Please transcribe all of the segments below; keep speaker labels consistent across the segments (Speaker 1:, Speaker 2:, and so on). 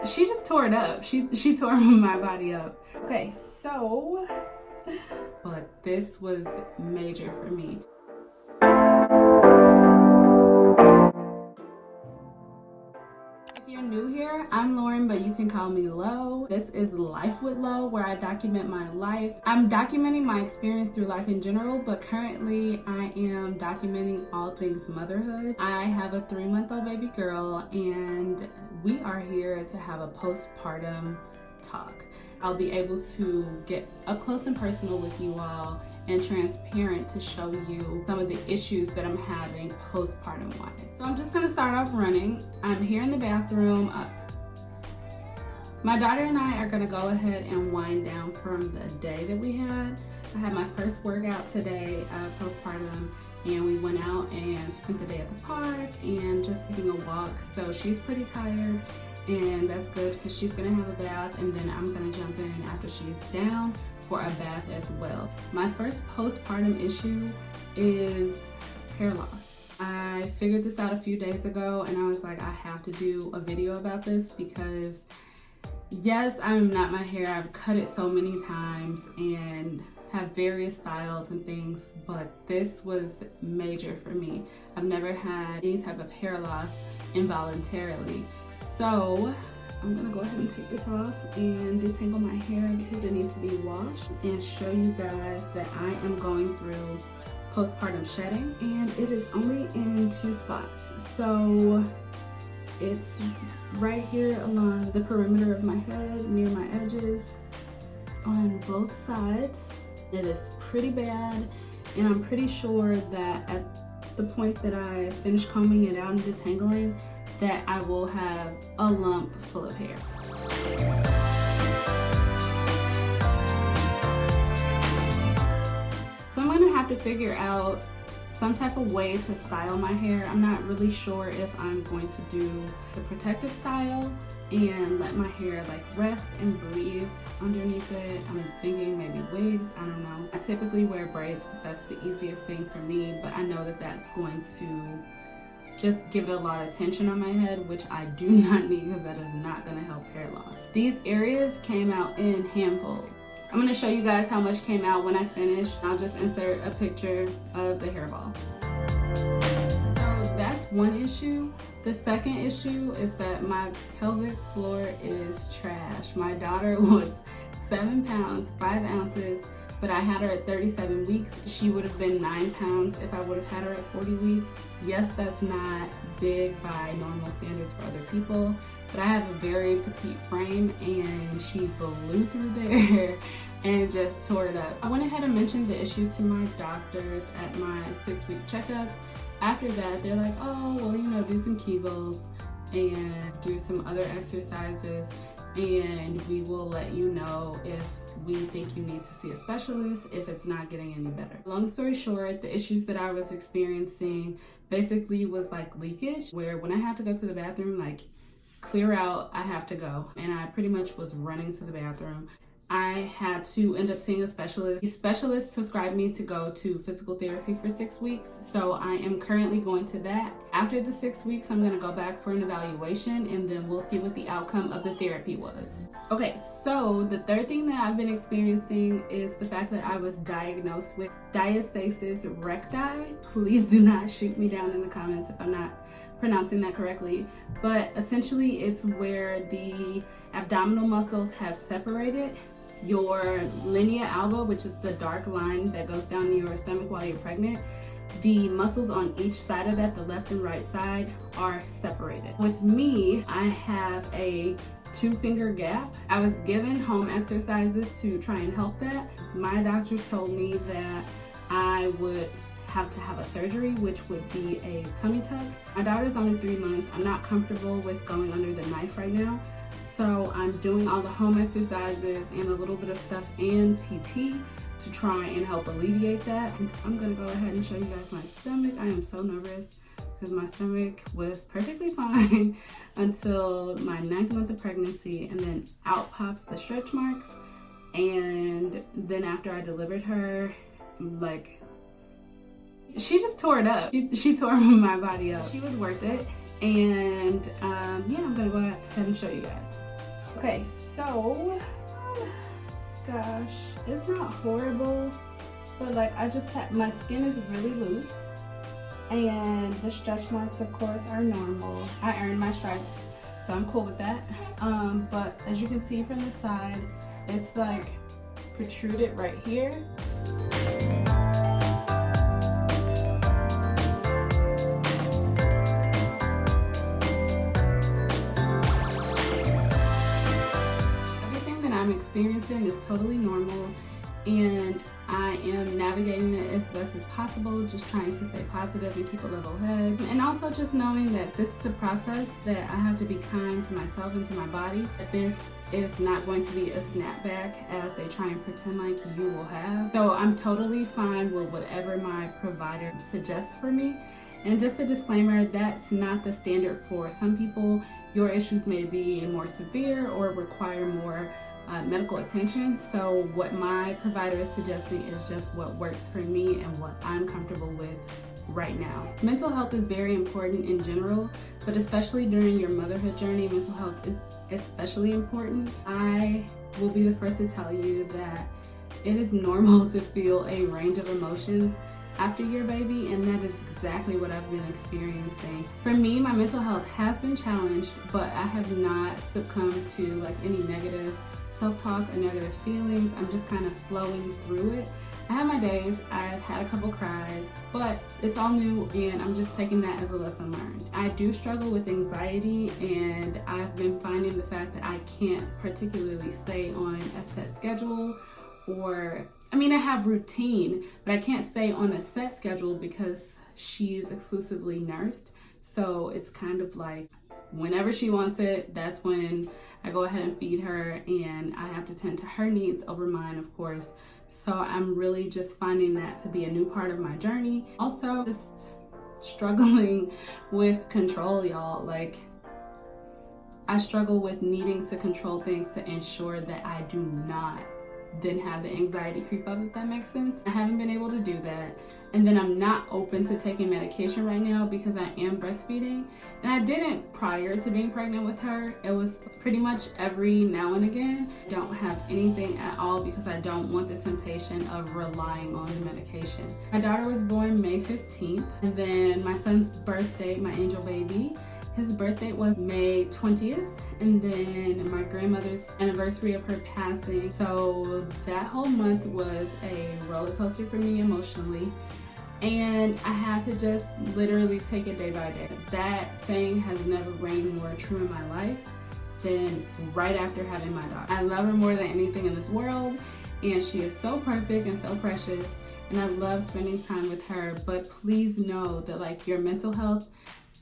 Speaker 1: She just tore it up. She tore my body up. Okay, so, but this was major for me. If you're new here, I'm Lauren, but you can call me Lo. This is Life with Lo, where I document my life. I'm documenting my experience through life in general, but currently I am documenting all things motherhood. I have a 3-month-old baby girl, and we are here to have a postpartum talk. I'll be able to get up close and personal with you all and transparent to show you some of the issues that I'm having postpartum wise. So I'm just gonna start off running. I'm here in the bathroom. My daughter and I are gonna go ahead and wind down from the day that we had. I had my first workout today, postpartum, and we went out and spent the day at the park and just taking a walk. So she's pretty tired, and that's good because she's gonna have a bath, and then I'm gonna jump in after she's down for a bath as well. My first postpartum issue is hair loss. I figured this out a few days ago, and I was like, I have to do a video about this because yes, I'm not my hair. I've cut it so many times and have various styles and things, but this was major for me. I've never had any type of hair loss involuntarily. So I'm gonna go ahead and take this off and detangle my hair because it needs to be washed and show you guys that I am going through postpartum shedding, and it is only in 2 spots. So it's right here along the perimeter of my head, near my edges, on both sides. It is pretty bad, and I'm pretty sure that at the point that I finish combing it out and detangling, that I will have a lump full of hair. So I'm gonna have to figure out some type of way to style my hair. I'm not really sure if I'm going to do the protective style and let my hair like rest and breathe underneath it. I'm thinking maybe wigs, I don't know. I typically wear braids because that's the easiest thing for me, but I know that that's going to just give it a lot of tension on my head, which I do not need because that is not gonna help hair loss. These areas came out in handfuls. I'm gonna show you guys how much came out when I finish. I'll just insert a picture of the hairball. So that's one issue. The second issue is that my pelvic floor is trash. My daughter was 7 pounds, 5 ounces, but I had her at 37 weeks. She would have been 9 pounds if I would have had her at 40 weeks. Yes, that's not big by normal standards for other people, but I have a very petite frame, and she blew through there and just tore it up. I went ahead and mentioned the issue to my doctors at my 6-week checkup. After that, they're like, oh, well, you know, do some Kegels and do some other exercises, and we will let you know if we think you need to see a specialist if it's not getting any better. Long story short, the issues that I was experiencing basically was like leakage, where when I had to go to the bathroom, like clear out, I have to go. And I pretty much was running to the bathroom. I had to end up seeing a specialist. The specialist prescribed me to go to physical therapy for 6 weeks. So I am currently going to that. After the 6 weeks, I'm gonna go back for an evaluation, and then we'll see what the outcome of the therapy was. Okay, so the third thing that I've been experiencing is the fact that I was diagnosed with Diastasis Recti. Please do not shoot me down in the comments if I'm not pronouncing that correctly. But essentially it's where the abdominal muscles have separated. Your linea alba, which is the dark line that goes down your stomach while you're pregnant, the muscles on each side of that, the left and right side, are separated. With me, I have a 2-finger gap. I was given home exercises to try and help that. My doctors told me that I would have to have a surgery, which would be a tummy tuck. My daughter's only 3 months. I'm not comfortable with going under the knife right now. So I'm doing all the home exercises and a little bit of stuff and PT to try and help alleviate that. I'm gonna go ahead and show you guys my stomach. I am so nervous because my stomach was perfectly fine until my 9th month of pregnancy, and then out pops the stretch marks. And then after I delivered her, like, she just tore it up. She tore my body up. She was worth it. And yeah, I'm gonna go ahead and show you guys. Okay, so gosh, it's not horrible, but like I just had, my skin is really loose, and the stretch marks of course are normal. I earned my stripes, so I'm cool with that. But as you can see from the side, it's like protruded right here. I'm experiencing is totally normal, and I am navigating it as best as possible, just trying to stay positive and keep a level head, and also just knowing that this is a process that I have to be kind to myself and to my body. That this is not going to be a snapback as they try and pretend like you will have. So I'm totally fine with whatever my provider suggests for me. And just a disclaimer, that's not the standard for some people. Your issues may be more severe or require more medical attention. So what my provider is suggesting is just what works for me and what I'm comfortable with right now. Mental health is very important in general, but especially during your motherhood journey, mental health is especially important. I will be the first to tell you that it is normal to feel a range of emotions after your baby, and that is exactly what I've been experiencing. For me, my mental health has been challenged, but I have not succumbed to like any negative self-talk or negative feelings. I'm just kind of flowing through it. I have my days, I've had a couple cries, but it's all new and I'm just taking that as a lesson learned. I do struggle with anxiety, and I've been finding the fact that I can't particularly stay on a set schedule, or I have routine, but I can't stay on a set schedule because she's exclusively nursed. So it's kind of like whenever she wants it, that's when I go ahead and feed her, and I have to tend to her needs over mine, of course. So I'm really just finding that to be a new part of my journey. Also, just struggling with control, y'all. Like, I struggle with needing to control things to ensure that I do not then have the anxiety creep up, if that makes sense. I haven't been able to do that. And then I'm not open to taking medication right now because I am breastfeeding. And I didn't prior to being pregnant with her. It was pretty much every now and again. I don't have anything at all because I don't want the temptation of relying on the medication. My daughter was born May 15th, and then my son's birthday, my angel baby, his birthday was May 20th, and then my grandmother's anniversary of her passing. So that whole month was a roller coaster for me emotionally, and I had to just literally take it day by day. That saying has never rang more true in my life than right after having my daughter. I love her more than anything in this world, and she is so perfect and so precious, and I love spending time with her. But please know that like your mental health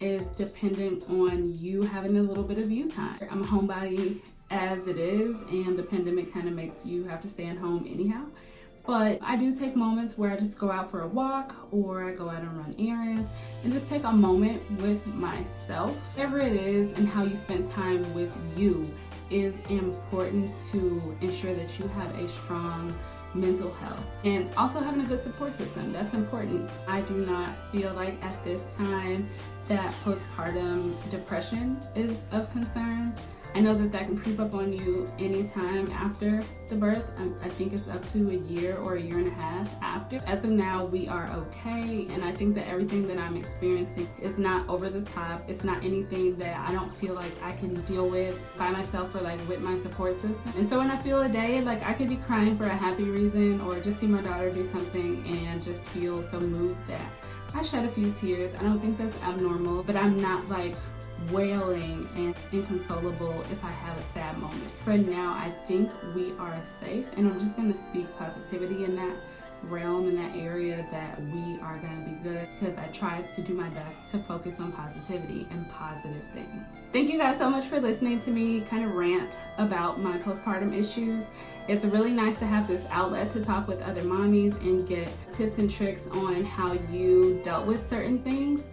Speaker 1: is dependent on you having a little bit of you time. I'm a homebody as it is, and the pandemic kind of makes you have to stay at home anyhow. But I do take moments where I just go out for a walk, or I go out and run errands, and just take a moment with myself. Whatever it is and how you spend time with you is important to ensure that you have a strong mental health, and also having a good support system. That's important. I do not feel like at this time that postpartum depression is of concern. I know that can creep up on you anytime after the birth. I think it's up to a year or a year and a half after. As of now, we are okay, and I think that everything that I'm experiencing is not over the top. It's not anything that I don't feel like I can deal with by myself or like with my support system. And so when I feel a day, like I could be crying for a happy reason, or just see my daughter do something and just feel so moved that I shed a few tears. I don't think that's abnormal, but I'm not like wailing and inconsolable if I have a sad moment. For now, I think we are safe, and I'm just going to speak positivity in that realm, in that area, that we are going to be good, because I tried to do my best to focus on positivity and positive things. Thank you guys so much for listening to me kind of rant about my postpartum issues. It's really nice to have this outlet to talk with other mommies and get tips and tricks on how you dealt with certain things.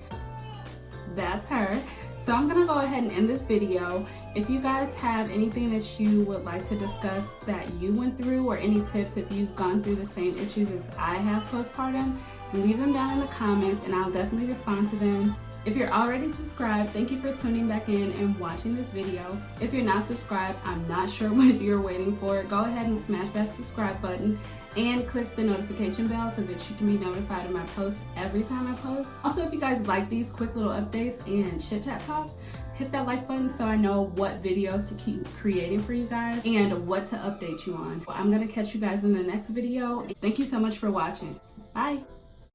Speaker 1: That's her. So I'm gonna go ahead and end this video. If you guys have anything that you would like to discuss that you went through, or any tips if you've gone through the same issues as I have postpartum, leave them down in the comments and I'll definitely respond to them. If you're already subscribed, thank you for tuning back in and watching this video. If you're not subscribed, I'm not sure what you're waiting for. Go ahead and smash that subscribe button and click the notification bell so that you can be notified of my posts every time I post. Also, if you guys like these quick little updates and chit chat talk, hit that like button so I know what videos to keep creating for you guys and what to update you on. I'm gonna catch you guys in the next video. Thank you so much for watching. Bye.